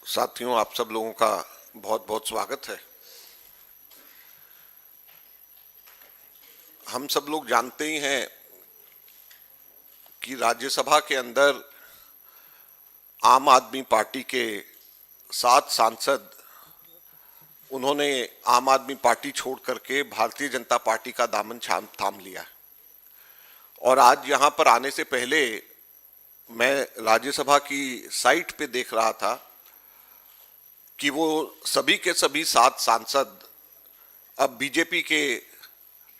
साथियों, आप सब लोगों का बहुत बहुत स्वागत है। हम सब लोग जानते ही हैं कि राज्यसभा के अंदर आम आदमी पार्टी के 7 सांसद उन्होंने आम आदमी पार्टी छोड़ करके भारतीय जनता पार्टी का दामन थाम लिया। और आज यहां पर आने से पहले मैं राज्यसभा की साइट पे देख रहा था कि वो सभी के सभी 7 सांसद अब बीजेपी के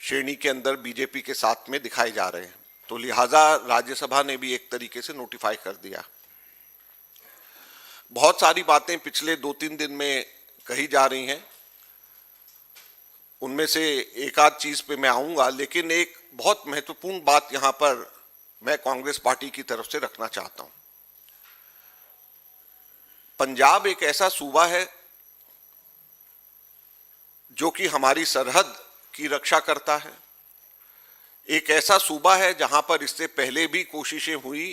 श्रेणी के अंदर बीजेपी के साथ में दिखाए जा रहे हैं। तो लिहाजा राज्यसभा ने भी एक तरीके से नोटिफाई कर दिया। बहुत सारी बातें पिछले 2-3 दिन में कही जा रही हैं, उनमें से एक आध चीज पे मैं आऊंगा, लेकिन एक बहुत महत्वपूर्ण बात यहां पर मैं कांग्रेस पार्टी की तरफ से रखना चाहता हूं। पंजाब एक ऐसा सूबा है जो कि हमारी सरहद की रक्षा करता है। एक ऐसा सूबा है जहां पर इससे पहले भी कोशिशें हुई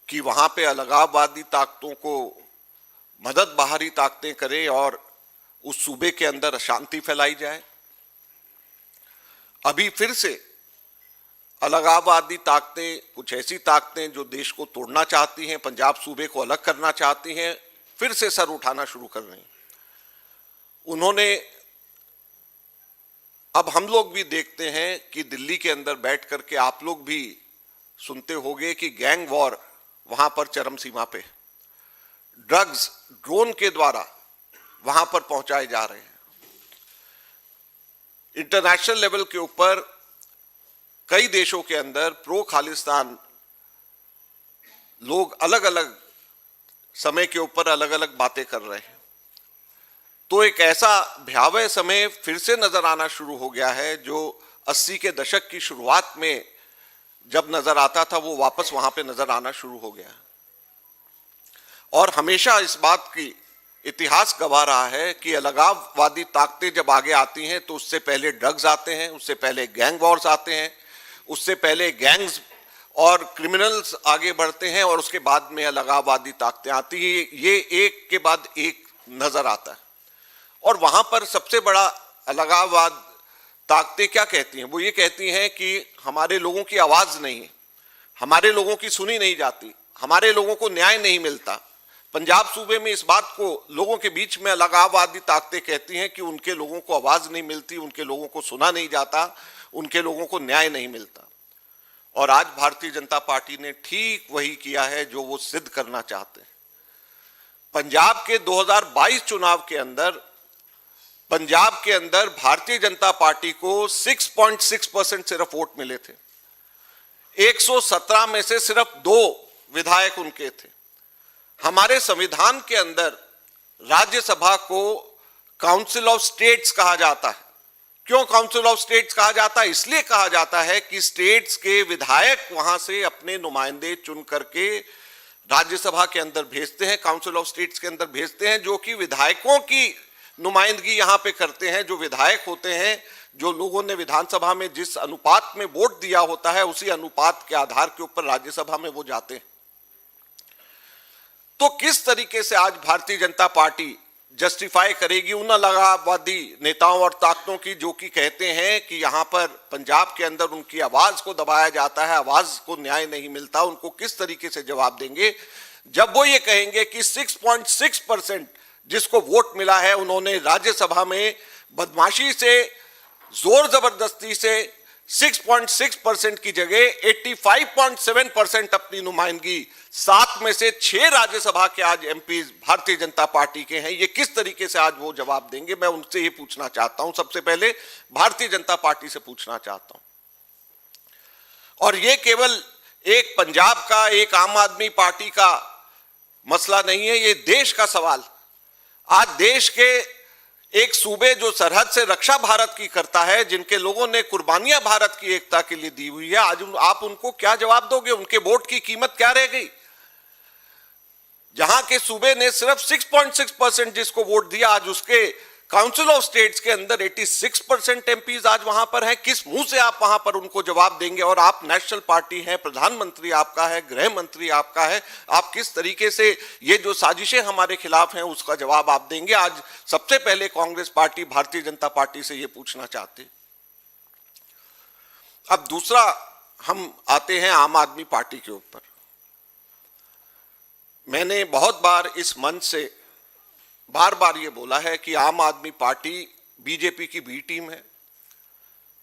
कि वहां पे अलगाववादी ताकतों को मदद बाहरी ताकतें करें और उस सूबे के अंदर अशांति फैलाई जाए। अभी फिर से अलगाववादी ताकतें, कुछ ऐसी ताकतें जो देश को तोड़ना चाहती हैं, पंजाब सूबे को अलग करना चाहती हैं, फिर से सर उठाना शुरू कर रही हैं। उन्होंने, अब हम लोग भी देखते हैं कि दिल्ली के अंदर बैठ करके आप लोग भी सुनते होंगे कि गैंग वॉर वहां पर चरम सीमा पे, ड्रग्स ड्रोन के द्वारा वहां पर पहुंचाए जा रहे हैं। इंटरनेशनल लेवल के ऊपर कई देशों के अंदर प्रो खालिस्तान लोग अलग अलग समय के ऊपर अलग अलग बातें कर रहे हैं। तो एक ऐसा भयावह समय फिर से नजर आना शुरू हो गया है जो 80 के दशक की शुरुआत में जब नजर आता था, वो वापस वहां पे नजर आना शुरू हो गया। और हमेशा इस बात की इतिहास गवाह रहा है कि अलगाववादी ताकतें जब आगे आती हैं तो उससे पहले ड्रग्स आते हैं, उससे पहले गैंग वॉर्स आते हैं, उससे पहले गैंग्स और क्रिमिनल्स आगे बढ़ते हैं और उसके बाद में अलगाववादी ताकतें आती हैं। ये एक के बाद एक नजर आता है। और वहां पर सबसे बड़ा अलगाववाद ताकतें क्या कहती हैं? वो ये कहती हैं कि हमारे लोगों की आवाज नहीं है, हमारे लोगों की सुनी नहीं जाती, हमारे लोगों को न्याय नहीं मिलता। पंजाब सूबे में इस बात को लोगों के बीच में अलगाववादी ताकतें कहती हैं कि उनके लोगों को आवाज नहीं मिलती, उनके लोगों को सुना नहीं जाता, उनके लोगों को न्याय नहीं मिलता। और आज भारतीय जनता पार्टी ने ठीक वही किया है जो वो सिद्ध करना चाहते हैं। पंजाब के 2022 चुनाव के अंदर पंजाब के अंदर भारतीय जनता पार्टी को 6.6% सिर्फ वोट मिले थे। 117 में से सिर्फ 2 विधायक उनके थे। हमारे संविधान के अंदर राज्यसभा को काउंसिल ऑफ स्टेट्स कहा जाता है। क्यों काउंसिल ऑफ स्टेट्स कहा जाता है? इसलिए कहा जाता है कि स्टेट्स के विधायक वहां से अपने नुमाइंदे चुन करके राज्यसभा के अंदर भेजते हैं, काउंसिल ऑफ स्टेट्स के अंदर भेजते हैं, जो कि विधायकों की नुमाइंदगी यहां पे करते हैं। जो विधायक होते हैं, जो लोगों ने विधानसभा में जिस अनुपात में वोट दिया होता है, उसी अनुपात के आधार के ऊपर राज्यसभा में वो जाते हैं। तो किस तरीके से आज भारतीय जनता पार्टी जस्टिफाई करेगी उन अलगाववादी नेताओं और ताकतों की जो कि कहते हैं कि यहां पर पंजाब के अंदर उनकी आवाज को दबाया जाता है, आवाज को न्याय नहीं मिलता? उनको किस तरीके से जवाब देंगे जब वो ये कहेंगे कि 6.6% जिसको वोट मिला है, उन्होंने राज्यसभा में बदमाशी से, जोर जबरदस्ती से 6.6% की जगह 85.7% अपनी नुमाइंदगी 7 में से 6 राज्यसभा के आज एमपी भारतीय जनता पार्टी के हैं। ये किस तरीके से आज वो जवाब देंगे? मैं उनसे ये पूछना चाहता हूं, सबसे पहले भारतीय जनता पार्टी से पूछना चाहता हूं। और ये केवल एक पंजाब का, एक आम आदमी पार्टी का मसला नहीं है, ये देश का सवाल। आज देश के एक सूबे जो सरहद से रक्षा भारत की करता है, जिनके लोगों ने कुर्बानियां भारत की एकता के लिए दी हुई है, आज आप उनको क्या जवाब दोगे? उनके वोट की कीमत क्या रह गई? जहां के सूबे ने सिर्फ 6.6% जिसको वोट दिया, आज उसके काउंसिल ऑफ स्टेट्स के अंदर 86% एमपीज आज वहां पर हैं। किस मुंह से आप वहां पर उनको जवाब देंगे? और आप नेशनल पार्टी हैं, प्रधानमंत्री आपका है, गृह मंत्री आपका है, आप किस तरीके से ये जो साजिशें हमारे खिलाफ हैं उसका जवाब आप देंगे? आज सबसे पहले कांग्रेस पार्टी, भारतीय जनता पार्टी से ये पूछना चाहते। अब दूसरा हम आते हैं आम आदमी पार्टी के ऊपर। मैंने बहुत बार इस मंच से बार बार ये बोला है कि आम आदमी पार्टी बीजेपी की बी टीम है।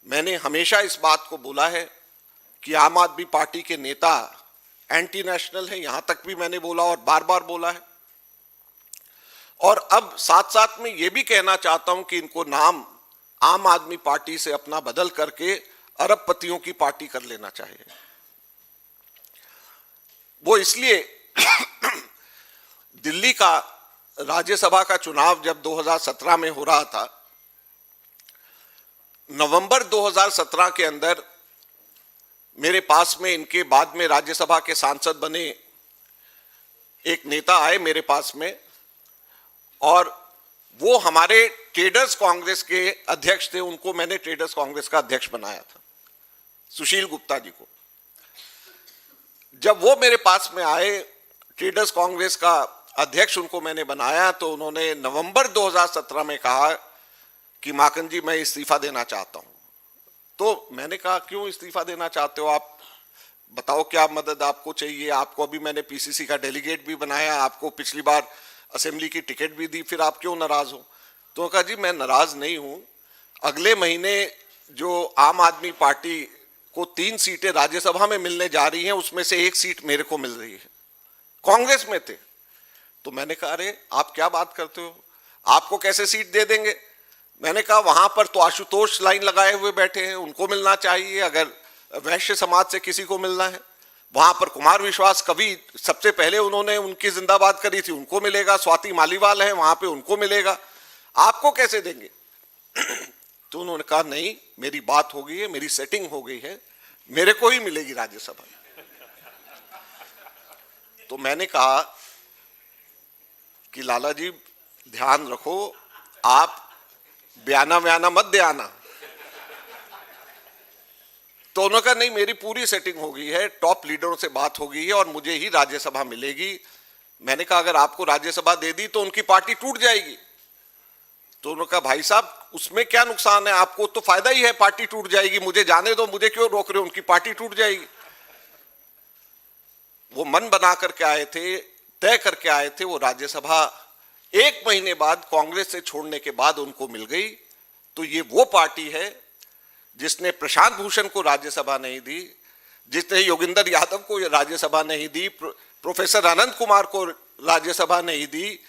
मैंने हमेशा इस बात को बोला है कि आम आदमी पार्टी के नेता एंटी नेशनल है, यहां तक भी मैंने बोला और बार बार बोला है। और अब साथ साथ में ये भी कहना चाहता हूं कि इनको नाम आम आदमी पार्टी से अपना बदल करके अरबपतियों की पार्टी कर लेना चाहिए। वो इसलिए दिल्ली का राज्यसभा का चुनाव जब 2017 में हो रहा था, नवंबर 2017 के अंदर मेरे पास में, इनके बाद में राज्यसभा के सांसद बने एक नेता आए मेरे पास में, और वो हमारे ट्रेडर्स कांग्रेस के अध्यक्ष थे। उनको मैंने ट्रेडर्स कांग्रेस का अध्यक्ष बनाया था, सुशील गुप्ता जी को। जब वो मेरे पास में आए, ट्रेडर्स कांग्रेस का अध्यक्ष उनको मैंने बनाया, तो उन्होंने नवंबर 2017 में कहा कि माकन जी मैं इस्तीफा देना चाहता हूं। तो मैंने कहा क्यों इस्तीफा देना चाहते हो आप? बताओ क्या मदद आपको चाहिए? आपको अभी मैंने पीसीसी का डेलीगेट भी बनाया, आपको पिछली बार असेंबली की टिकट भी दी, फिर आप क्यों नाराज हो? तो कहा जी मैं नाराज नहीं हूं। अगले महीने जो आम आदमी पार्टी को 3 सीटें राज्यसभा में मिलने जा रही हैं, उसमें से 1 सीट मेरे को मिल रही है। कांग्रेस में थे। तो मैंने कहा अरे आप क्या बात करते हो, आपको कैसे सीट दे देंगे? मैंने कहा वहां पर तो आशुतोष लाइन लगाए हुए बैठे हैं, उनको मिलना चाहिए। अगर वैश्य समाज से किसी को मिलना है, वहां पर कुमार विश्वास कवि सबसे पहले उन्होंने उनकी जिंदाबाद करी थी, उनको मिलेगा। स्वाति मालीवाल है वहां पे, उनको मिलेगा। आपको कैसे देंगे? तो उन्होंने कहा नहीं, मेरी बात हो गई है, मेरी सेटिंग हो गई है, मेरे को ही मिलेगी राज्यसभा। तो मैंने कहा कि लाला जी ध्यान रखो, आप बयाना व्याना मत दे आना। तो उन्होंने कहा नहीं, मेरी पूरी सेटिंग हो गई है, टॉप लीडरों से बात हो गई है और मुझे ही राज्यसभा मिलेगी। मैंने कहा अगर आपको राज्यसभा दे दी तो उनकी पार्टी टूट जाएगी। तो उन्होंने कहा भाई साहब उसमें क्या नुकसान है, आपको तो फायदा ही है, पार्टी टूट जाएगी, मुझे जाने दो, मुझे क्यों रोक रहे हो, उनकी पार्टी टूट जाएगी। वो मन बना करके आए थे, तय करके आए थे। वो राज्यसभा 1 महीने बाद कांग्रेस से छोड़ने के बाद उनको मिल गई। तो ये वो पार्टी है जिसने प्रशांत भूषण को राज्यसभा नहीं दी, जिसने योगेंद्र यादव को राज्यसभा नहीं दी, प्रोफेसर अनंत कुमार को राज्यसभा नहीं दी,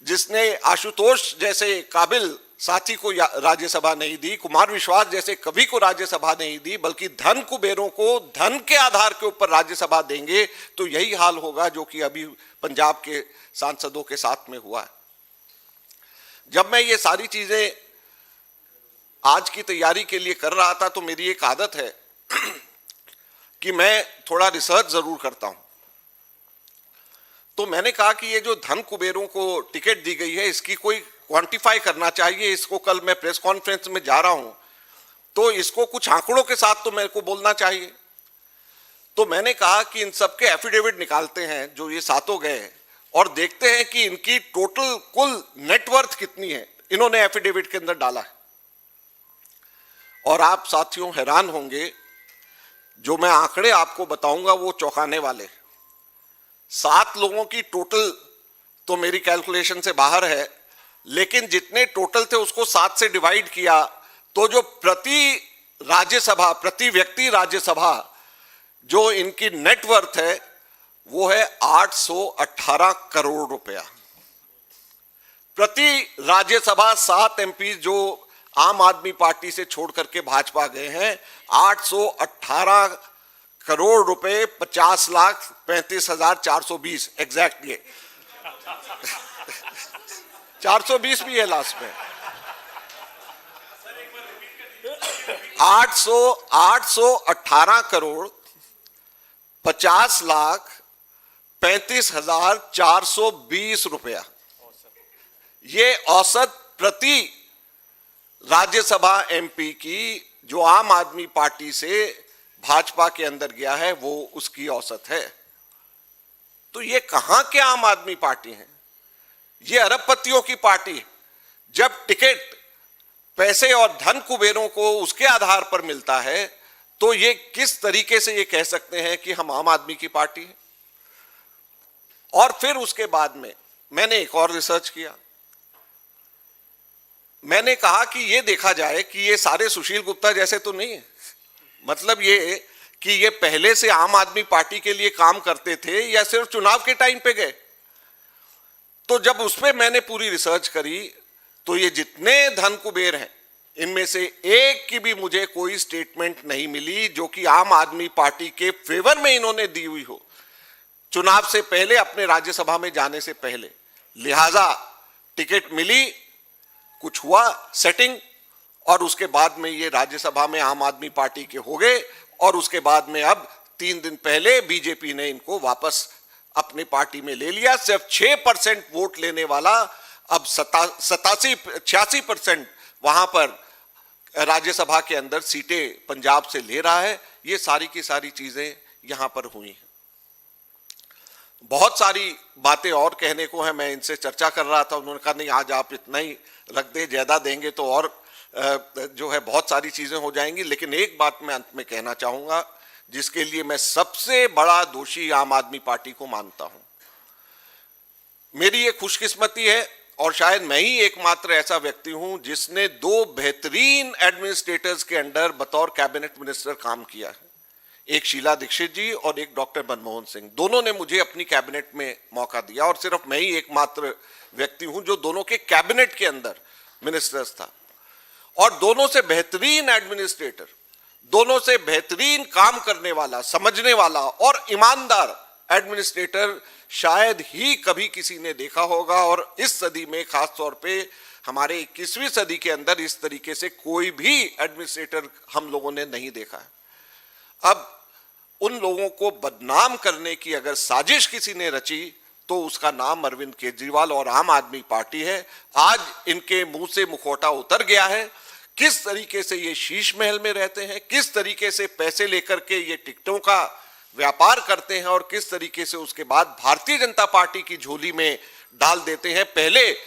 जिसने आशुतोष जैसे काबिल साथी को राज्यसभा नहीं दी, कुमार विश्वास जैसे कवि को राज्यसभा नहीं दी, बल्कि धन कुबेरों को धन के आधार के ऊपर राज्यसभा देंगे। तो यही हाल होगा जो कि अभी पंजाब के सांसदों के साथ में हुआ है। जब मैं ये सारी चीजें आज की तैयारी के लिए कर रहा था, तो मेरी एक आदत है कि मैं थोड़ा रिसर्च जरूर करता हूं। तो मैंने कहा कि ये जो धन कुबेरों को टिकट दी गई है, इसकी कोई क्वांटिफाई करना चाहिए। इसको कल मैं प्रेस कॉन्फ्रेंस में जा रहा हूं, तो इसको कुछ आंकड़ों के साथ तो मेरे को बोलना चाहिए। तो मैंने कहा कि इन सबके एफिडेविट निकालते हैं जो ये सातों गए, और देखते हैं कि इनकी टोटल कुल नेटवर्थ कितनी है। इन्होंने एफिडेविट के अंदर डाला है। और आप साथियों हैरान होंगे, जो मैं आंकड़े आपको बताऊंगा वो चौंकाने वाले। 7 लोगों की टोटल तो मेरी कैलकुलेशन से बाहर है, लेकिन जितने टोटल थे उसको 7 से डिवाइड किया, तो जो प्रति राज्यसभा, प्रति व्यक्ति राज्यसभा जो इनकी नेटवर्थ है वो है 818 करोड़ रुपया प्रति राज्यसभा। 7 एमपी जो आम आदमी पार्टी से छोड़ करके भाजपा गए हैं, 818 करोड़ रुपए, 50,35,420 एग्जैक्टली 420 भी है लास्ट में। 818 करोड़ 50,35,420 रुपया, ये औसत प्रति राज्यसभा एमपी की जो आम आदमी पार्टी से भाजपा के अंदर गया है वो उसकी औसत है। तो ये कहां के आम आदमी पार्टी है? ये अरबपतियों की पार्टी है। जब टिकट पैसे और धन कुबेरों को उसके आधार पर मिलता है तो ये किस तरीके से ये कह सकते हैं कि हम आम आदमी की पार्टी है? और फिर उसके बाद में मैंने एक और रिसर्च किया। मैंने कहा कि ये देखा जाए कि ये सारे सुशील गुप्ता जैसे तो नहीं है। मतलब ये कि ये पहले से आम आदमी पार्टी के लिए काम करते थे या सिर्फ चुनाव के टाइम पे गए। तो जब उस पर मैंने पूरी रिसर्च करी तो ये जितने धन कुबेर हैं इनमें से एक की भी मुझे कोई स्टेटमेंट नहीं मिली जो कि आम आदमी पार्टी के फेवर में इन्होंने दी हुई हो चुनाव से पहले, अपने राज्यसभा में जाने से पहले। लिहाजा टिकट मिली, कुछ हुआ सेटिंग, और उसके बाद में ये राज्यसभा में आम आदमी पार्टी के हो गए। और उसके बाद में अब 3 दिन पहले बीजेपी ने इनको वापस अपनी पार्टी में ले लिया। सिर्फ 6% वोट लेने वाला अब 86% वहां पर राज्यसभा के अंदर सीटें पंजाब से ले रहा है। ये सारी की सारी चीजें यहां पर हुई हैं। बहुत सारी बातें और कहने को है, मैं इनसे चर्चा कर रहा था, उन्होंने कहा नहीं आज आप इतना ही रख दे, ज्यादा देंगे तो और जो है बहुत सारी चीजें हो जाएंगी। लेकिन एक बात मैं अंत में कहना चाहूंगा जिसके लिए मैं सबसे बड़ा दोषी आम आदमी पार्टी को मानता हूं। मेरी ये खुशकिस्मती है और शायद मैं ही एकमात्र ऐसा व्यक्ति हूं जिसने 2 बेहतरीन एडमिनिस्ट्रेटर्स के अंडर बतौर कैबिनेट मिनिस्टर काम किया है। एक शीला दीक्षित जी और एक डॉक्टर मनमोहन सिंह। दोनों ने मुझे अपनी कैबिनेट में मौका दिया और सिर्फ मैं ही एकमात्र व्यक्ति हूं जो दोनों के कैबिनेट के अंदर मिनिस्टर्स था। और दोनों से बेहतरीन एडमिनिस्ट्रेटर, दोनों से बेहतरीन काम करने वाला, समझने वाला और ईमानदार एडमिनिस्ट्रेटर शायद ही कभी किसी ने देखा होगा। और इस सदी में खास तौर पे हमारे 21वीं सदी के अंदर इस तरीके से कोई भी एडमिनिस्ट्रेटर हम लोगों ने नहीं देखा है। अब उन लोगों को बदनाम करने की अगर साजिश किसी ने रची तो उसका नाम अरविंद केजरीवाल और आम आदमी पार्टी है। आज इनके मुंह से मुखौटा उतर गया है। किस तरीके से ये शीश महल में रहते हैं, किस तरीके से पैसे लेकर के ये टिकटों का व्यापार करते हैं और किस तरीके से उसके बाद भारतीय जनता पार्टी की झोली में डाल देते हैं। पहले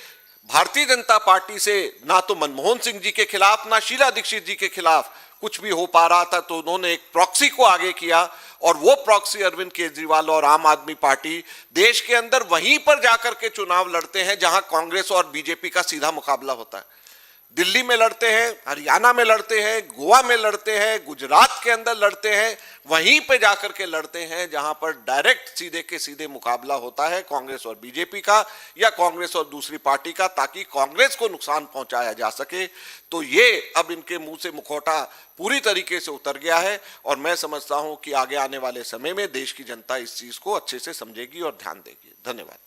भारतीय जनता पार्टी से ना तो मनमोहन सिंह जी के खिलाफ ना शीला दीक्षित जी के खिलाफ कुछ भी हो पा रहा था, तो उन्होंने एक प्रॉक्सी को आगे किया और वो प्रॉक्सी अरविंद केजरीवाल और आम आदमी पार्टी देश के अंदर वहीं पर जाकर के चुनाव लड़ते हैं जहां कांग्रेस और बीजेपी का सीधा मुकाबला होता है। दिल्ली में लड़ते हैं, हरियाणा में लड़ते हैं, गोवा में लड़ते हैं, गुजरात के अंदर लड़ते हैं, वहीं पे जाकर के लड़ते हैं जहां पर डायरेक्ट सीधे के सीधे मुकाबला होता है कांग्रेस और बीजेपी का या कांग्रेस और दूसरी पार्टी का, ताकि कांग्रेस को नुकसान पहुंचाया जा सके। तो ये अब इनके मुंह से मुखौटा पूरी तरीके से उतर गया है और मैं समझता हूं कि आगे आने वाले समय में देश की जनता इस चीज को अच्छे से समझेगी और ध्यान देगी। धन्यवाद।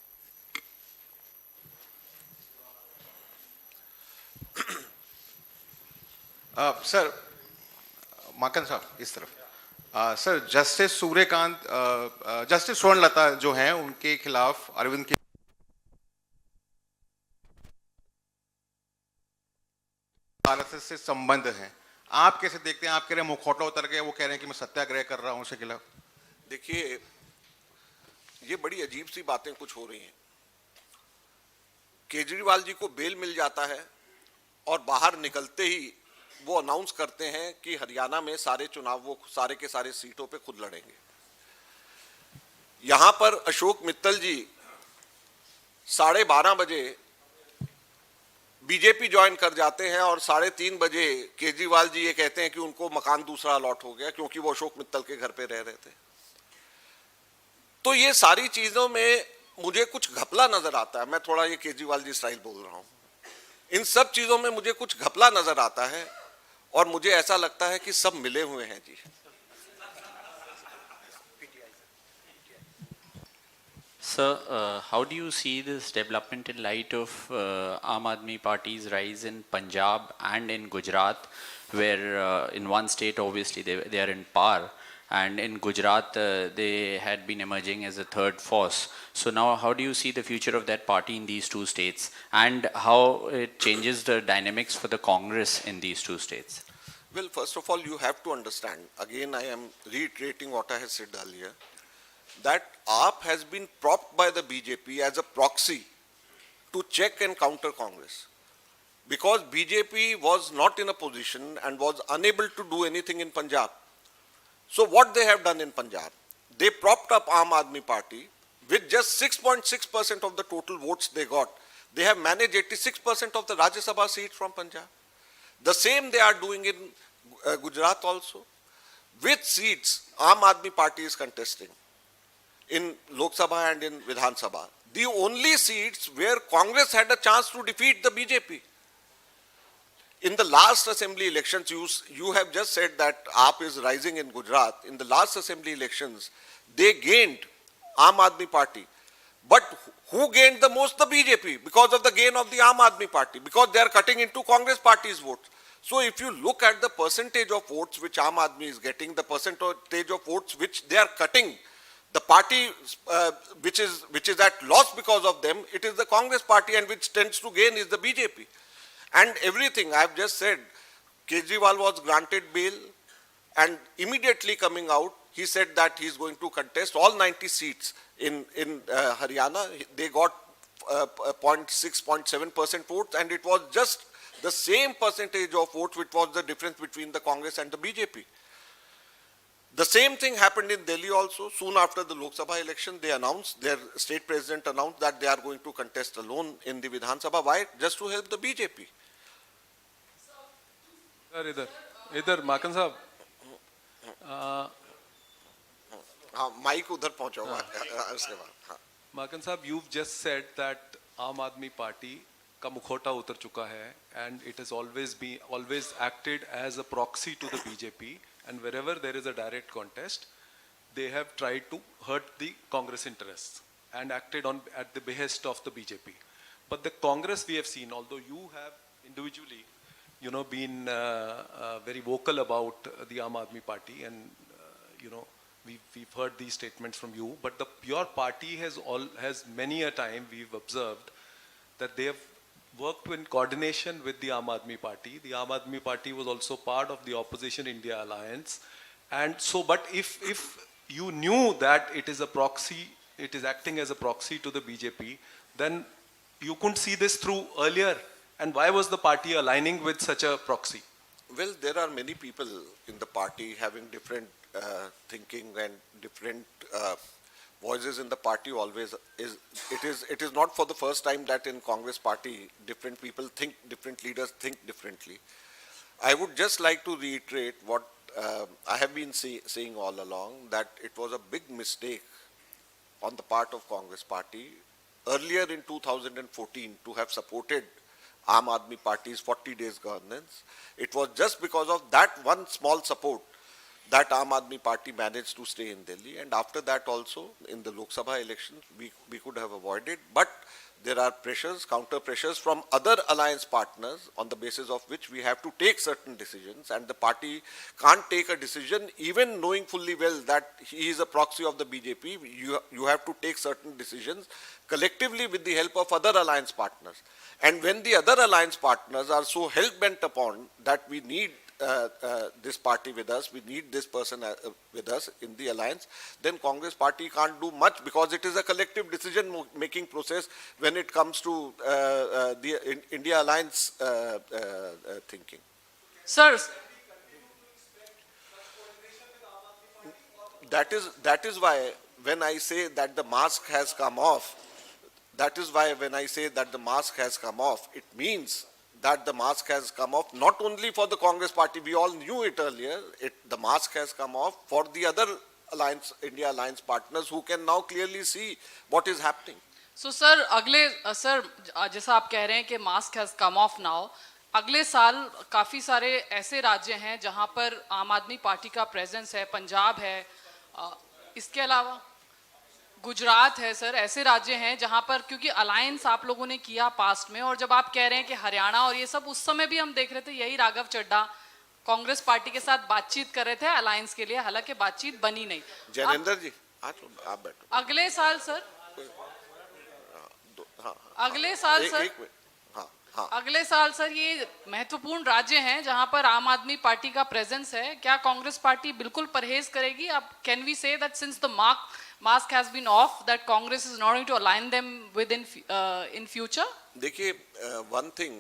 सर, माकन साहब इस तरफ। Sir, justice Suryakant, justice Swarnlata जो हैं उनके खिलाफ अरविंद के आरएसएस से संबंध हैं, आप कैसे देखते हैं? आप कह रहे हैं मुखौटा उतर गया, वो कह रहे हैं कि मैं सत्याग्रह कर रहा हूं उसके खिलाफ। देखिए, ये बड़ी अजीब सी बातें कुछ हो रही हैं। केजरीवाल जी को बेल मिल जाता है और बाहर निकलते ही वो अनाउंस करते हैं कि हरियाणा में सारे चुनाव वो सारे के सारे सीटों पे खुद लड़ेंगे। यहां पर अशोक मित्तल जी 12:30 बजे बीजेपी ज्वाइन कर जाते हैं और 3:30 बजे केजरीवाल जी ये कहते हैं कि उनको मकान दूसरा अलॉट हो गया क्योंकि वो अशोक मित्तल के घर पे रह रहे थे। तो ये सारी चीजों में मुझे कुछ घपला नजर आता है। मैं थोड़ा ये केजरीवाल जी स्टाइल बोल रहा हूं। इन सब चीजों में मुझे कुछ घपला नजर आता है और मुझे ऐसा लगता है कि सब मिले हुए हैं जी। Sir, how do you see this development in light of Aam Aadmi Party's rise in Punjab and in Gujarat, where in one state obviously they are in power, and in Gujarat they had been emerging as a third force. So now how do you see the future of that party in these two states, and how it changes the dynamics for the Congress in these two states? Well, first of all, you have to understand, again, I am reiterating what I have said earlier, that AAP has been propped by the BJP as a proxy to check and counter Congress. Because BJP was not in a position and was unable to do anything in Punjab. So what they have done in Punjab, they propped up Aam Aadmi Party with just 6.6% of the total votes they got. They have managed 86% of the Rajya Sabha seats from Punjab. The same they are doing in Gujarat also. With seats, Aam Aadmi Party is contesting in Lok Sabha and in Vidhan Sabha. The only seats where Congress had a chance to defeat the BJP. In the last assembly elections, you have just said that AAP is rising in Gujarat. In the last assembly elections, they gained Aam Aadmi Party. But who gained the most? The BJP, because of the gain of the Aam Aadmi Party, because they are cutting into Congress party's votes. So if you look at the percentage of votes which Aam Aadmi is getting, the percentage of votes which they are cutting, the party which is at loss because of them, it is the Congress party, and which tends to gain is the BJP. And everything, I have just said, Kejriwal was granted bail, and immediately coming out, he said that he is going to contest all 90 seats in Haryana. They got 0.6-0.7% votes, and it was just the same percentage of votes which was the difference between the Congress and the BJP. The same thing happened in Delhi also. Soon after the Lok Sabha election, they announced, their state president announced that they are going to contest alone in the Vidhan Sabha. Why? Just to help the BJP. Sir इधर माकन साहब हाँ, mic उधर पहुंचा हुआ है उसके बाद. हाँ. माकन साहब you've just said that आम आदमी पार्टी का मुखौटा उतर चुका है and it has always acted as a proxy to the BJP, and wherever there is a direct contest they have tried to hurt the Congress interests and acted at the behest of the BJP. But the Congress, we have seen, although you have individually been very vocal about the Aam Aadmi Party, and we've heard these statements from you, but your party has many a time we've observed that they have worked in coordination with the Aam Aadmi Party. The Aam Aadmi Party was also part of the opposition India alliance, and so, but if you knew that it is a proxy, it is acting as a proxy to the BJP, then you couldn't see this through earlier. And why was the party aligning with such a proxy? Well, there are many people in the party having different thinking and different voices in the party. Always it is not for the first time that in Congress party different people think, different leaders think differently. I would just like to reiterate what I have been saying all along, that it was a big mistake on the part of Congress party earlier in 2014 to have supported Aam Aadmi Party's 40 days governance. It was just because of that one small support that Aam Aadmi Party managed to stay in Delhi, and after that also in the Lok Sabha elections we could have avoided. But there are pressures, counter pressures from other alliance partners on the basis of which we have to take certain decisions, and the party can't take a decision even knowing fully well that he is a proxy of the BJP. You have to take certain decisions collectively with the help of other alliance partners. And when the other alliance partners are so hell-bent upon that we need this party with us, we need this person with us in the alliance, then Congress party can't do much, because it is a collective decision-making process when it comes to the India alliance thinking. Sir, That is why when I say that the mask has come off, it means that the mask has come off not only for the Congress party, we all knew it earlier, the mask has come off for the other alliance, India alliance partners, who can now clearly see what is happening. so sir, sir, जैसा आप कह रहे हैं कि mask has come off now, अगले साल काफ़ी सारे ऐसे राज्य हैं जहां पर आम आदमी पार्टी का प्रेजेंस है, पंजाब है, इसके अलावा गुजरात है सर, ऐसे राज्य हैं जहां पर, क्योंकि अलायंस आप लोगों ने किया पास्ट में, और जब आप कह रहे हैं कि हरियाणा और ये सब, उस समय भी हम देख रहे थे यही राघव चड्ढा कांग्रेस पार्टी के साथ बातचीत कर रहे थे अलायंस के लिए, हालांकि बातचीत बनी नहीं। जैनेंद्र जी आज आप बैठो। अगले साल सर, हाँ अगले साल एक सर, मिनट। हाँ हाँ अगले साल सर ये महत्वपूर्ण राज्य हैं जहां पर आम आदमी पार्टी का प्रेजेंस है, क्या कांग्रेस पार्टी बिल्कुल परहेज करेगी? अब can we say that since the mask has been off that Congress is not going to align them within in future? देखिए, one thing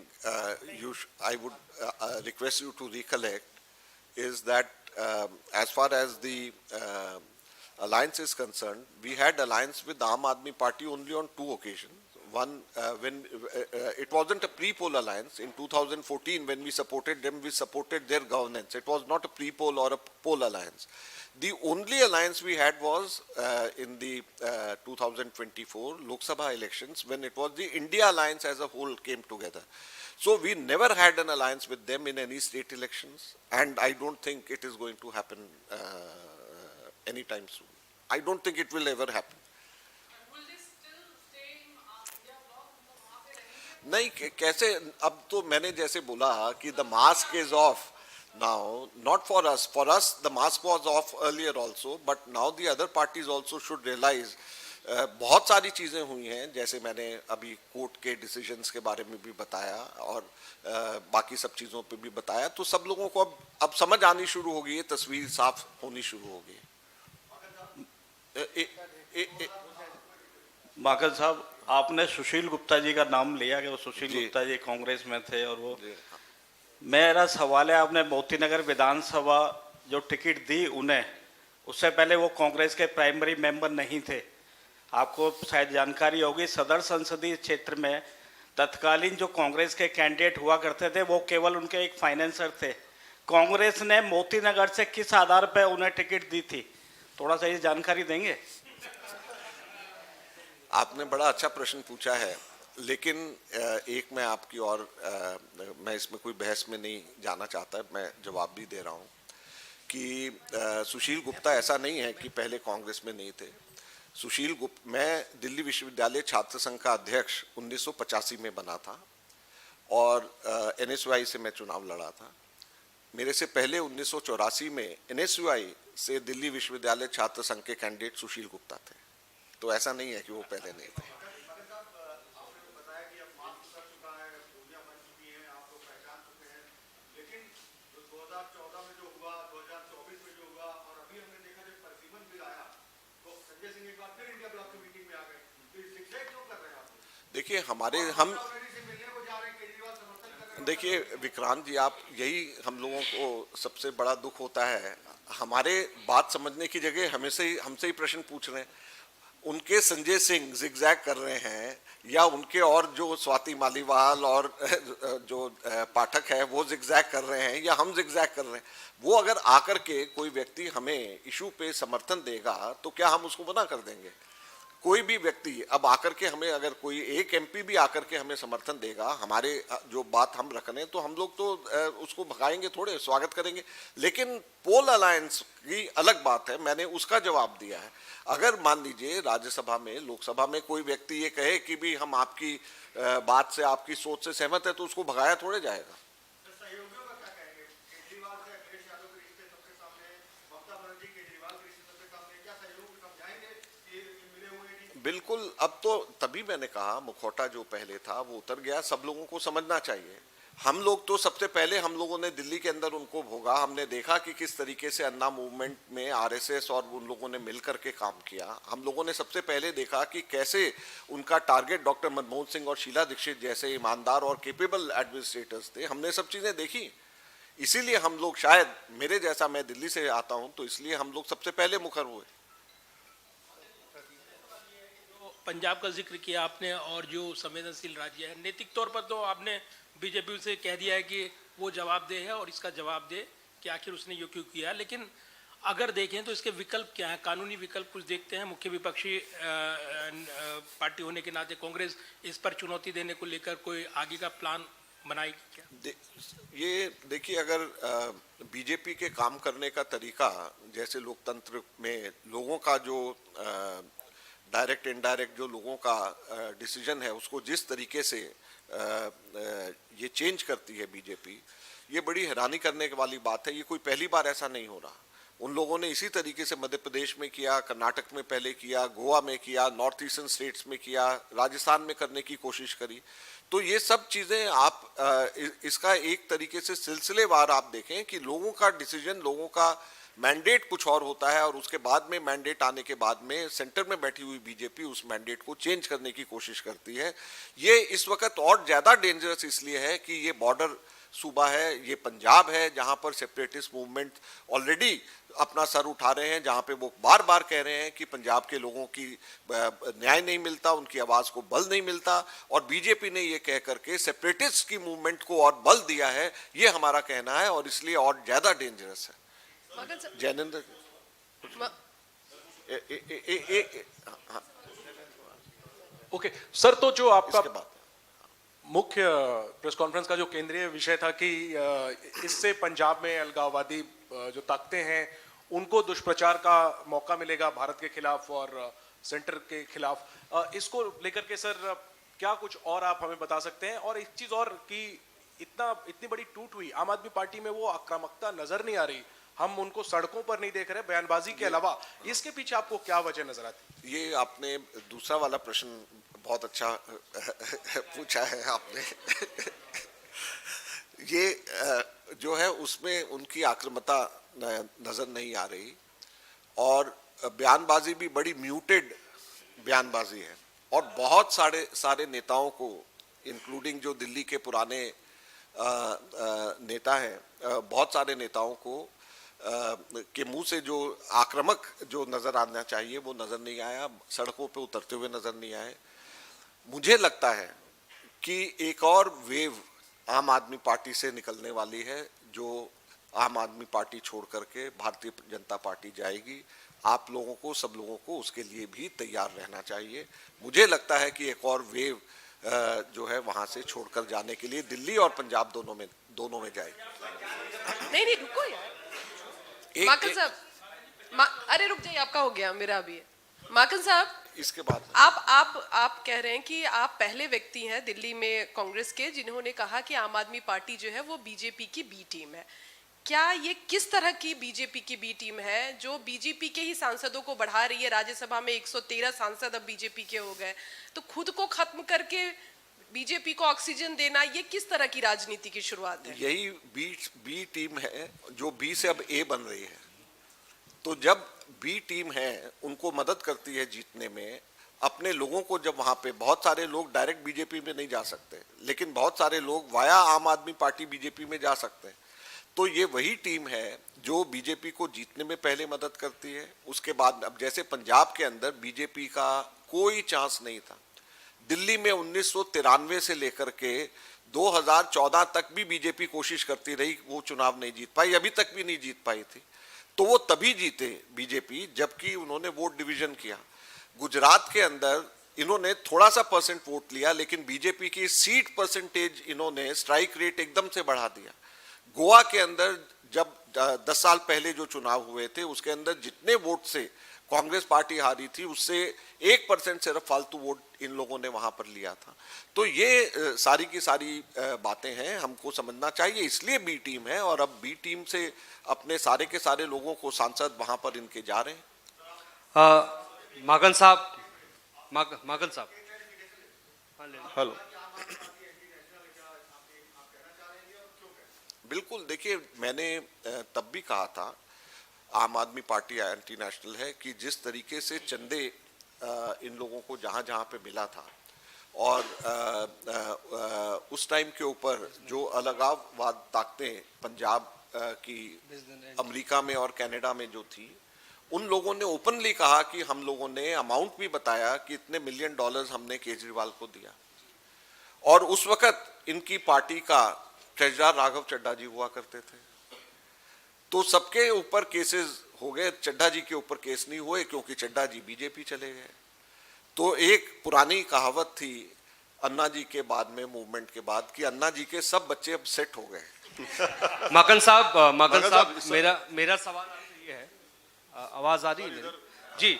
I would request you to recollect is that as far as the alliance is concerned, we had alliance with Aam Aadmi Party only on two occasions. One, when it wasn't a pre-poll alliance. In 2014, when we supported them, we supported their governance. It was not a pre-poll or a poll alliance. The only alliance we had was in the 2024 Lok Sabha elections, when it was the India alliance as a whole came together. So we never had an alliance with them in any state elections, and I don't think it is going to happen anytime soon. I don't think it will ever happen. नहीं, कैसे? अब तो मैंने जैसे बोला कि the mask is off now, not for us. For us, the mask was off earlier also, but now the other parties also should realize बहुत सारी चीज़ें हुई हैं, जैसे मैंने अभी कोर्ट के डिसीजंस के बारे में भी बताया और बाकी सब चीज़ों पे भी बताया, तो सब लोगों को अब समझ आनी शुरू हो गई है, तस्वीर साफ होनी शुरू हो गई है। माकन साहब, आपने सुशील गुप्ता जी का नाम लिया कि वो सुशील जी। गुप्ता जी कांग्रेस में थे और वो जी, हाँ। मेरा सवाल है, आपने मोती नगर विधानसभा जो टिकट दी उन्हें, उससे पहले वो कांग्रेस के प्राइमरी मेंबर नहीं थे। आपको शायद जानकारी होगी, सदर संसदीय क्षेत्र में तत्कालीन जो कांग्रेस के कैंडिडेट हुआ करते थे वो केवल उनके एक फाइनेंसर थे। कांग्रेस ने मोती नगर से किस आधार पर उन्हें टिकट दी थी, थोड़ा सा ये जानकारी देंगे? आपने बड़ा अच्छा प्रश्न पूछा है, लेकिन एक मैं आपकी और मैं इसमें कोई बहस में नहीं जाना चाहता, मैं जवाब भी दे रहा हूँ कि सुशील गुप्ता ऐसा नहीं है कि पहले कांग्रेस में नहीं थे। सुशील गुप्ता, मैं दिल्ली विश्वविद्यालय छात्र संघ का अध्यक्ष 1985 में बना था और NSUI से मैं चुनाव लड़ा था। मेरे से पहले 1984 में NSUI से दिल्ली विश्वविद्यालय छात्र संघ के कैंडिडेट सुशील गुप्ता थे, तो ऐसा नहीं है कि वो पहले नहीं थे। देखिए, देखिए विक्रांत जी, आप यही हम लोगों को सबसे बड़ा दुख होता है, हमारे बात समझने की जगह हमसे ही प्रश्न पूछ रहे हैं। उनके संजय सिंह जिगजैग कर रहे हैं या उनके और जो स्वाति मालीवाल और जो पाठक है वो जिगजैग कर रहे हैं या हम जिगजैग कर रहे हैं, वो अगर आकर के कोई व्यक्ति हमें इशू पे समर्थन देगा तो क्या हम उसको मना कर देंगे? कोई भी व्यक्ति अब आकर के हमें, अगर कोई एक MP भी आकर के हमें समर्थन देगा, हमारे जो बात हम रख रहे हैं, तो हम लोग तो उसको भगाएंगे थोड़े, स्वागत करेंगे। लेकिन पोल अलायंस की अलग बात है, मैंने उसका जवाब दिया है। अगर मान लीजिए राज्यसभा में, लोकसभा में कोई व्यक्ति ये कहे कि भी हम आपकी बात से, आपकी सोच से सहमत है, तो उसको भगाया थोड़े जाएगा। बिल्कुल, अब तो तभी मैंने कहा मुखौटा जो पहले था वो उतर गया, सब लोगों को समझना चाहिए। हम लोग तो सबसे पहले हम लोगों ने दिल्ली के अंदर उनको भोगा, हमने देखा कि किस तरीके से अन्ना मूवमेंट में RSS और उन लोगों ने मिल करके काम किया। हम लोगों ने सबसे पहले देखा कि कैसे उनका टारगेट डॉक्टर मनमोहन सिंह और शीला दीक्षित जैसे ईमानदार और केपेबल एडमिनिस्ट्रेटर्स थे। हमने सब चीज़ें देखी, इसीलिए हम लोग, शायद मेरे जैसा, मैं दिल्ली से आता हूँ तो इसलिए हम लोग सबसे पहले मुखर हुए। पंजाब का जिक्र किया आपने और जो संवेदनशील राज्य है, नैतिक तौर पर तो आपने बीजेपी से कह दिया है कि वो जवाबदेह है और इसका जवाब दे कि आखिर उसने ये क्यों किया। लेकिन अगर देखें तो इसके विकल्प क्या है, कानूनी विकल्प कुछ देखते हैं? मुख्य विपक्षी पार्टी होने के नाते कांग्रेस इस पर चुनौती देने को लेकर कोई आगे का प्लान बनाएगी क्या? ये देखिए, अगर बीजेपी के काम करने का तरीका, जैसे लोकतंत्र में लोगों का जो डायरेक्ट इनडायरेक्ट जो लोगों का डिसीजन है, उसको जिस तरीके से ये चेंज करती है बीजेपी, ये बड़ी हैरानी करने वाली बात है। ये कोई पहली बार ऐसा नहीं हो रहा। उन लोगों ने इसी तरीके से मध्य प्रदेश में किया, कर्नाटक में पहले किया, गोवा में किया, नॉर्थ ईस्टर्न स्टेट्स में किया, राजस्थान में करने की कोशिश करी। तो ये सब चीज़ें आप इसका एक तरीके से सिलसिलेवार आप देखें कि लोगों का डिसीजन, लोगों का मैंडेट कुछ और होता है, और उसके बाद में मैंडेट आने के बाद में सेंटर में बैठी हुई बीजेपी उस मैंडेट को चेंज करने की कोशिश करती है। ये इस वक्त और ज़्यादा डेंजरस इसलिए है कि ये बॉर्डर सूबा है, ये पंजाब है, जहाँ पर सेपरेटिस्ट मूवमेंट ऑलरेडी अपना सर उठा रहे हैं, जहाँ पे वो बार बार कह रहे हैं कि पंजाब के लोगों की न्याय नहीं मिलता, उनकी आवाज़ को बल नहीं मिलता, और बीजेपी ने ये कह करके सेपरेटिस्ट की मूवमेंट को और बल दिया है। ये हमारा कहना है, और इसलिए और ज़्यादा डेंजरस है। जैनेंद्र ओके सर, तो जो आपका इसके बाद मुख्य प्रेस कॉन्फ्रेंस का जो केंद्रीय विषय था कि इससे पंजाब में अलगाववादी जो ताकतें हैं उनको दुष्प्रचार का मौका मिलेगा भारत के खिलाफ और सेंटर के खिलाफ, इसको लेकर के सर क्या कुछ और आप हमें बता सकते हैं? और एक चीज और कि इतनी बड़ी टूट हुई आम आदमी पार्टी में, वो आक्रामकता नजर नहीं आ रही, हम उनको सड़कों पर नहीं देख रहे बयानबाजी के अलावा, इसके पीछे आपको क्या वजह नजर आती? ये आपने दूसरा वाला प्रश्न बहुत अच्छा पूछा है आपने। ये जो है उसमें उनकी आक्रामकता नजर नहीं आ रही, और बयानबाजी भी बड़ी म्यूटेड बयानबाजी है, और बहुत सारे नेताओं को, इंक्लूडिंग जो दिल्ली के पुराने नेता हैं, बहुत सारे नेताओं को के मुंह से जो आक्रामक जो नजर आना चाहिए वो नजर नहीं आया, सड़कों पे उतरते हुए नजर नहीं आए। मुझे लगता है कि एक और वेव आम आदमी पार्टी से निकलने वाली है, जो आम आदमी पार्टी छोड़ करके भारतीय जनता पार्टी जाएगी। आप लोगों को, सब लोगों को उसके लिए भी तैयार रहना चाहिए। मुझे लगता है कि एक और वेव जो है वहां से छोड़कर जाने के लिए दिल्ली और पंजाब दोनों में जाएगी। नहीं रुको यार, माकन साहब, अरे रुक जाइए, आपका हो गया, मेरा भी है। माकन साहब, इसके बाद आप कह रहे हैं कि आप पहले व्यक्ति हैं दिल्ली में कांग्रेस के जिन्होंने कहा कि आम आदमी पार्टी जो है वो बीजेपी की बी टीम है। क्या ये किस तरह की बीजेपी की बी टीम है जो बीजेपी के ही सांसदों को बढ़ा रही है? राज्यसभा में 113 सांसद अब बीजेपी के हो गए, तो खुद को खत्म करके बीजेपी को ऑक्सीजन देना, ये किस तरह की राजनीति की शुरुआत है? यही बी टीम है जो बी से अब ए बन रही है। तो जब बी टीम है उनको मदद करती है जीतने में, अपने लोगों को, जब वहां पे बहुत सारे लोग डायरेक्ट बीजेपी में नहीं जा सकते, लेकिन बहुत सारे लोग वाया आम आदमी पार्टी बीजेपी में जा सकते हैं, तो ये वही टीम है जो बीजेपी को जीतने में पहले मदद करती है। उसके बाद अब जैसे पंजाब के अंदर बीजेपी का कोई चांस नहीं था, दिल्ली में 1993 से लेकर के 2014 तक भी बीजेपी कोशिश करती रही, वो चुनाव नहीं जीत पाई, अभी तक भी नहीं जीत पाई थी। तो वो तभी जीते बीजेपी जबकि उन्होंने वोट डिवीजन किया। गुजरात के अंदर इन्होंने थोड़ा सा परसेंट वोट लिया, लेकिन बीजेपी की सीट परसेंटेज इन्होंने, स्ट्राइक रेट एकदम से बढ़ा दिया। गोवा के अंदर जब 10 साल पहले जो चुनाव हुए थे उसके अंदर जितने वोट से कांग्रेस पार्टी हारी थी, उससे 1% सिर्फ फालतू वोट इन लोगों ने वहां पर लिया था। तो ये सारी की सारी बातें हैं, हमको समझना चाहिए, इसलिए बी टीम है। और अब बी टीम से अपने सारे के सारे लोगों को सांसद वहां पर इनके जा रहे हैं। माकन साहब, हेलो, बिल्कुल, देखिए मैंने तब भी कहा था, आम आदमी पार्टी एंटी नेशनल है, कि जिस तरीके से चंदे इन लोगों को जहां जहां पे मिला था, और उस टाइम के ऊपर जो अलगाववाद ताकतें पंजाब की अमेरिका में और कनाडा में जो थी, उन लोगों ने ओपनली कहा कि हम लोगों ने अमाउंट भी बताया कि इतने $1 मिलियन हमने केजरीवाल को दिया। और उस वक्त इनकी पार्टी का ट्रेजरर राघव चड्ढा जी हुआ करते थे। तो सबके ऊपर केसेस हो गए, चड्ढा जी के ऊपर केस नहीं हुए क्योंकि चड्ढा जी बीजेपी चले गए। तो एक पुरानी कहावत थी अन्ना जी के बाद में, मूवमेंट के बाद, कि अन्ना जी के सब बच्चे अब सेट हो गए। माकन साहब, मेरा सवाल ये है, आवाज आ रही है जी?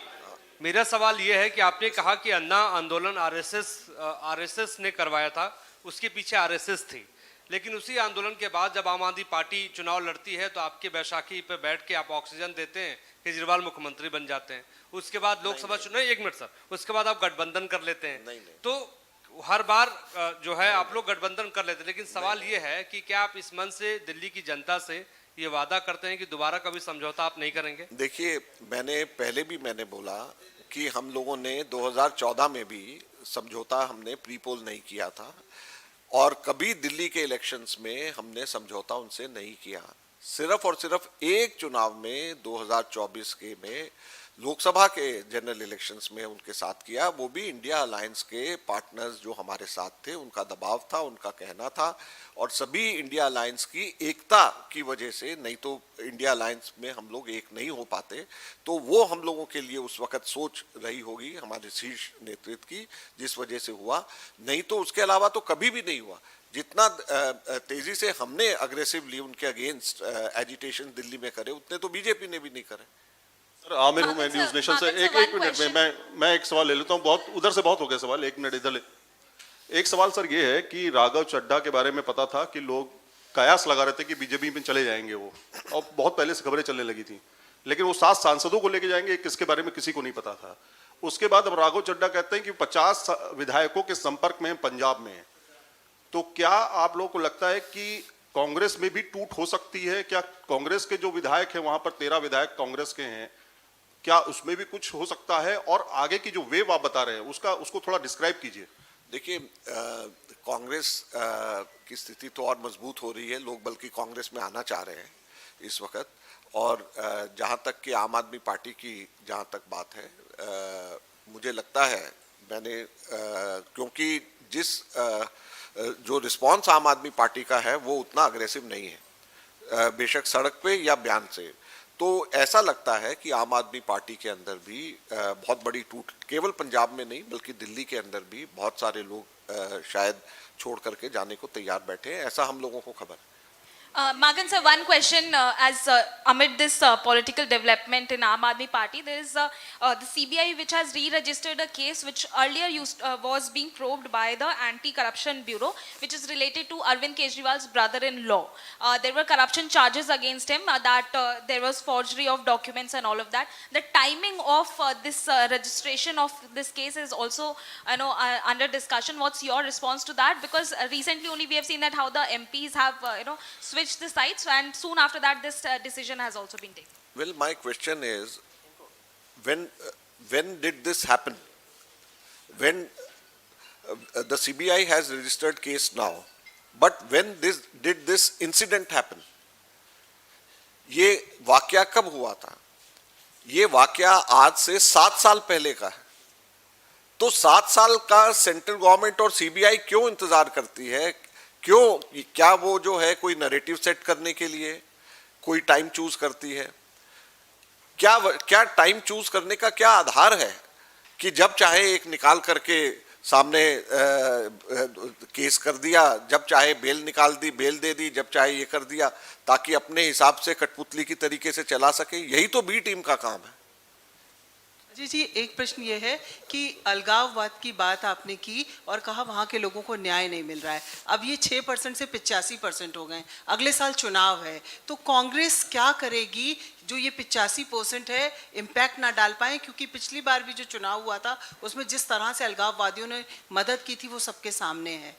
मेरा सवाल ये है कि आपने कहा कि अन्ना आंदोलन आरएसएस ने करवाया था, उसके पीछे आरएसएस थी, लेकिन उसी आंदोलन के बाद जब आम आदमी पार्टी चुनाव लड़ती है तो आपके बैसाखी पे बैठ के आप ऑक्सीजन देते हैं, केजरीवाल मुख्यमंत्री बन जाते हैं, उसके बाद लोकसभा चुनाव, एक मिनट सर, उसके बाद आप गठबंधन कर लेते हैं। तो हर बार जो है आप लोग गठबंधन कर लेते हैं, लेकिन सवाल ये है कि क्या आप इस मन से दिल्ली की जनता से ये वादा करते हैं कि दोबारा कभी समझौता आप नहीं करेंगे? देखिए, मैंने बोला कि हम लोगों ने 2014 में भी समझौता हमने प्रीपोल नहीं किया था और कभी दिल्ली के इलेक्शंस में हमने समझौता उनसे नहीं किया। सिर्फ और सिर्फ एक चुनाव में 2024 के में लोकसभा के जनरल इलेक्शंस में उनके साथ किया, वो भी इंडिया अलायंस के पार्टनर्स जो हमारे साथ थे उनका दबाव था, उनका कहना था और सभी इंडिया अलायंस की एकता की वजह से, नहीं तो इंडिया अलायंस में हम लोग एक नहीं हो पाते, तो वो हम लोगों के लिए उस वक्त सोच रही होगी हमारे शीर्ष नेतृत्व की, जिस वजह से हुआ, नहीं तो उसके अलावा तो कभी भी नहीं हुआ। जितना तेजी से हमने अग्रेसिवली उनके अगेंस्ट एजिटेशन दिल्ली में करे उतने तो बीजेपी ने भी नहीं करे। सर आमिर हूँ मैं न्यूज नेशन से। एक मिनट में मैं एक सवाल ले लेता हूँ, बहुत उधर से बहुत हो गया सवाल, एक मिनट इधर ले। एक सवाल सर ये है कि राघव चड्ढा के बारे में पता था कि लोग कयास लगा रहे थे कि बीजेपी में चले जाएंगे वो, और बहुत पहले से खबरें चलने लगी थी, लेकिन वो 7 सांसदों को लेके जाएंगे किसके बारे में किसी को नहीं पता था। उसके बाद अब राघव चड्ढा कहते हैं कि 50 विधायकों के संपर्क में पंजाब में, तो क्या आप लोगों को लगता है कि कांग्रेस में भी टूट हो सकती है? क्या कांग्रेस के जो विधायक हैं वहां पर 13 विधायक कांग्रेस के हैं, क्या उसमें भी कुछ हो सकता है? और आगे की जो वेव आप बता रहे हैं उसको थोड़ा डिस्क्राइब कीजिए। देखिए, कांग्रेस की स्थिति तो और मजबूत हो रही है, लोग बल्कि कांग्रेस में आना चाह रहे हैं इस वक्त, और जहां तक कि आम आदमी पार्टी की जहां तक बात है, मुझे लगता है मैंने क्योंकि जिस जो रिस्पांस आम आदमी पार्टी का है वो उतना अग्रेसिव नहीं है, बेशक सड़क पे या बयान से, तो ऐसा लगता है कि आम आदमी पार्टी के अंदर भी बहुत बड़ी टूट, केवल पंजाब में नहीं बल्कि दिल्ली के अंदर भी बहुत सारे लोग शायद छोड़ करके जाने को तैयार बैठे हैं, ऐसा हम लोगों को खबर है। Magan sir, one question as amid this political development in Aam Aadmi Party, there is the CBI which has re-registered a case which earlier was being probed by the Anti-Corruption Bureau, which is related to Arvind Kejriwal's brother-in-law. There were corruption charges against him, that there was forgery of documents and all of that. The timing of this registration of this case is also under discussion. What's your response to that? Because recently only we have seen that how the MPs have switched the sites, and soon after that this decision has also been taken. Well, my question is, when did this happen? When the CBI has registered case now, but when did this incident happen? ये वाकया कब हुआ था? ये वाकया आज से 7 साल पहले का है। तो 7 साल का सेंट्रल गवर्नमेंट और सीबीआई क्यों इंतजार करती है? क्यों? क्या वो जो है कोई नैरेटिव सेट करने के लिए कोई टाइम चूज करती है? क्या टाइम चूज करने का क्या आधार है कि जब चाहे एक निकाल करके सामने केस कर दिया, जब चाहे बेल निकाल दी, बेल दे दी, जब चाहे ये कर दिया, ताकि अपने हिसाब से कठपुतली की तरीके से चला सके? यही तो बी टीम का काम है। जी, एक प्रश्न ये है कि अलगाववाद की बात आपने की और कहा वहाँ के लोगों को न्याय नहीं मिल रहा है। अब ये 6% से 85% हो गए, अगले साल चुनाव है, तो कांग्रेस क्या करेगी जो ये 85% है इम्पैक्ट ना डाल पाए? क्योंकि पिछली बार भी जो चुनाव हुआ था उसमें जिस तरह से अलगाववादियों ने मदद की थी वो सबके सामने है।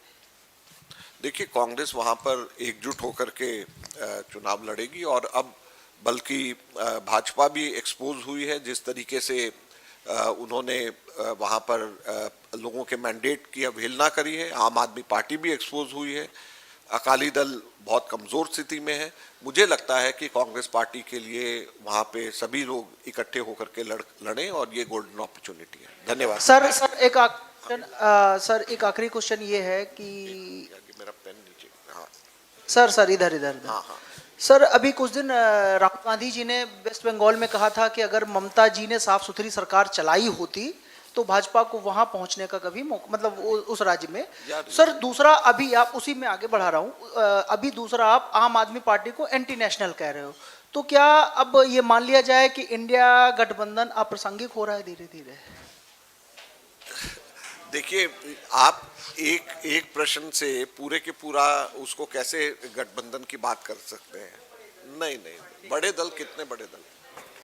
देखिए, कांग्रेस वहाँ पर एकजुट होकर के चुनाव लड़ेगी, और अब बल्कि भाजपा भी एक्सपोज हुई है, जिस तरीके से उन्होंने वहाँ पर लोगों के मैंडेट की अवहेलना करी है। आम आदमी पार्टी भी एक्सपोज हुई है, अकाली दल बहुत कमज़ोर स्थिति में है। मुझे लगता है कि कांग्रेस पार्टी के लिए वहाँ पे सभी लोग इकट्ठे होकर के लड़ें, और ये गोल्डन अपॉर्चुनिटी है। धन्यवाद। सर एक आखिरी क्वेश्चन ये है कि मेरा पेन नीचे। हाँ सर इधर। हाँ। सर, अभी कुछ दिन राहुल गांधी जी ने वेस्ट बंगाल में कहा था कि अगर ममता जी ने साफ सुथरी सरकार चलाई होती तो भाजपा को वहां पहुंचने का कभी मौका, मतलब उस राज्य में। सर दूसरा, अभी आप उसी में आगे बढ़ा रहा हूं, अभी दूसरा आप आम आदमी पार्टी को एंटी नेशनल कह रहे हो, तो क्या अब ये मान लिया जाए कि इंडिया गठबंधन अप्रासंगिक हो रहा है धीरे धीरे? देखिए, आप एक प्रश्न से पूरे के पूरा उसको कैसे गठबंधन की बात कर सकते हैं? नहीं नहीं, बड़े दल कितने बड़े दल?